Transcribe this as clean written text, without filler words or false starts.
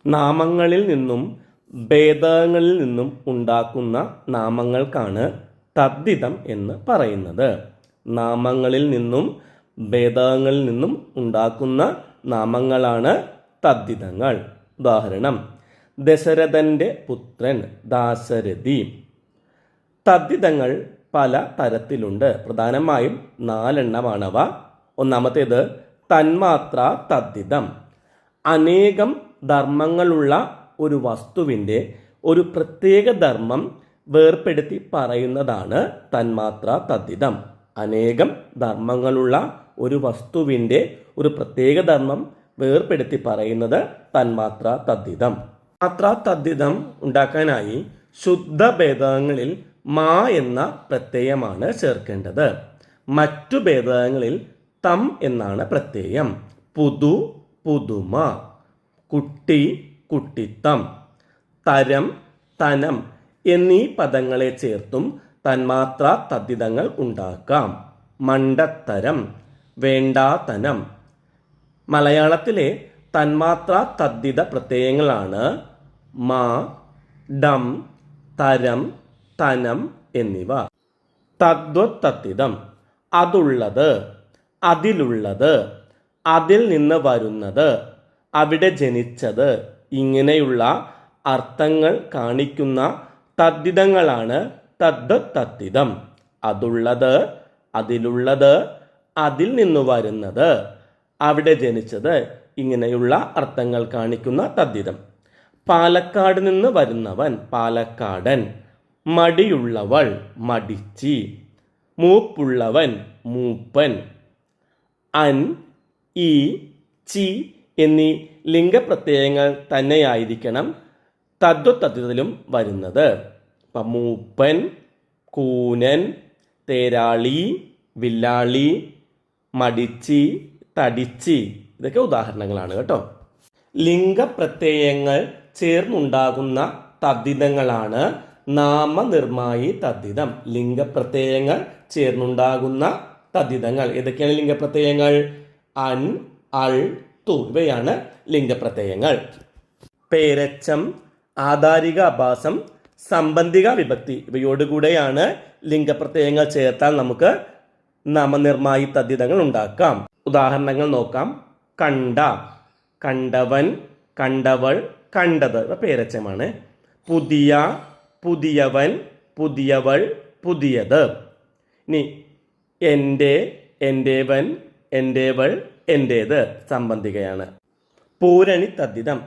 നാമങ്ങളിൽ നിന്നും ഭേദങ്ങളിൽ നിന്നും ഉണ്ടാക്കുന്ന നാമങ്ങൾക്കാണ് തദ്ധിതം എന്ന് പറയുന്നത്. നാമങ്ങളിൽ നിന്നും ഭേദങ്ങളിൽ നിന്നും ഉണ്ടാക്കുന്ന നാമങ്ങളാണ് തദ്ധിതങ്ങൾ. ഉദാഹരണം: ദശരഥന്റെ പുത്രൻ ദാശരഥി. തദ്ധിതങ്ങൾ പല തരത്തിലുണ്ട്. പ്രധാനമായും 4 എണ്ണമാണവ. ഒന്നാമത്തേത് തന്മാത്ര തദ്ധിതം. അനേകം ധർമ്മങ്ങളുള്ള ഒരു വസ്തുവിൻ്റെ ഒരു പ്രത്യേക ധർമ്മം വേർപ്പെടുത്തി പറയുന്നതാണ് തന്മാത്ര തദ്ധിതം. അനേകം ധർമ്മങ്ങളുള്ള ഒരു വസ്തുവിൻ്റെ ഒരു പ്രത്യേക ധർമ്മം വേർപ്പെടുത്തി പറയുന്നത് തന്മാത്ര തദ്ധിതം. മാത്ര തദ്ധിതം ഉണ്ടാക്കാനായി ശുദ്ധഭേദങ്ങളിൽ മാ എന്ന പ്രത്യയമാണ് ചേർക്കേണ്ടത്. മറ്റു ഭേദങ്ങളിൽ തം എന്നാണ് പ്രത്യയം. പുതു പുതുമ, കുട്ടി കുട്ടിത്തം, തരം തനം എന്നീ പദങ്ങളെ ചേർത്തും തന്മാത്ര തദ്ധിതങ്ങൾ ഉണ്ടാക്കാം. മണ്ടത്തരം, വേണ്ടാതനം. മലയാളത്തിലെ തന്മാത്ര തദ്ധിത പ്രത്യയങ്ങളാണ് മാ, ഡം, തരം, തനം എന്നിവ. തദ്വത്തദ്ധിതം: അതുള്ളത്, അതിലുള്ളത്, അതിൽ നിന്ന് വരുന്നത്, അവിടെ ജനിച്ചത് ഇങ്ങനെയുള്ള അർത്ഥങ്ങൾ കാണിക്കുന്ന തദ്ധിതങ്ങളാണ് തദ്വത്തദ്ധിതം. അതുള്ളത്, അതിലുള്ളത്, അതിൽ നിന്ന് വരുന്നത്, അവിടെ ജനിച്ചത് ഇങ്ങനെയുള്ള അർത്ഥങ്ങൾ കാണിക്കുന്ന തദ്ധിതം. പാലക്കാട് നിന്ന് വരുന്നവൻ പാലക്കാടൻ. മടിയുള്ളവൾ മടിച്ചി. മൂപ്പുള്ളവൻ മൂപ്പൻ. അൻ, ഈ, ചി എന്നീ ലിംഗപ്രത്യയങ്ങൾ തന്നെയായിരിക്കണം തദ്വത്തദ്ധിതത്തിലും വരുന്നത്. അപ്പം മൂപ്പൻ, കൂനൻ, തേരാളി, വില്ലാളി, മടിച്ചി, തടിച്ചി ഇതൊക്കെ ഉദാഹരണങ്ങളാണ് കേട്ടോ. ലിംഗപ്രത്യയങ്ങൾ ചേർന്നുണ്ടാകുന്ന തദ്ധിതങ്ങളാണ് നാമനിർമ്മായി തദ്ധിതം. ലിംഗപ്രത്യയങ്ങൾ ചേർന്നുണ്ടാകുന്ന തദ്ധിതങ്ങൾ ഏതൊക്കെയാണ് ലിംഗപ്രത്യയങ്ങൾ? അൻ, അൾ, തു ഇവയാണ് ലിംഗപ്രത്യയങ്ങൾ. പേരച്ചം, ആധാരിക അഭാസം, സംബന്ധിക വിഭക്തി ഇവയോടുകൂടെയാണ് ലിംഗപ്രത്യയങ്ങൾ ചേർത്താൽ നമുക്ക് നാമനിർമ്മായി തദ്ധിതങ്ങൾ ഉണ്ടാക്കാം. ഉദാഹരണങ്ങൾ നോക്കാം. കണ്ട, കണ്ടവൻ, കണ്ടവൾ, കണ്ടത് ഇവ പേരച്ചമാണ്. പുതിയ, പുതിയവൻ, പുതിയവൾ, പുതിയത്. ഇനി എൻ്റെ, എൻ്റേവൻ, എൻ്റേവൾ, എൻ്റേത് സംബന്ധികയാണ്. പൂരണി തദ്ധിതം: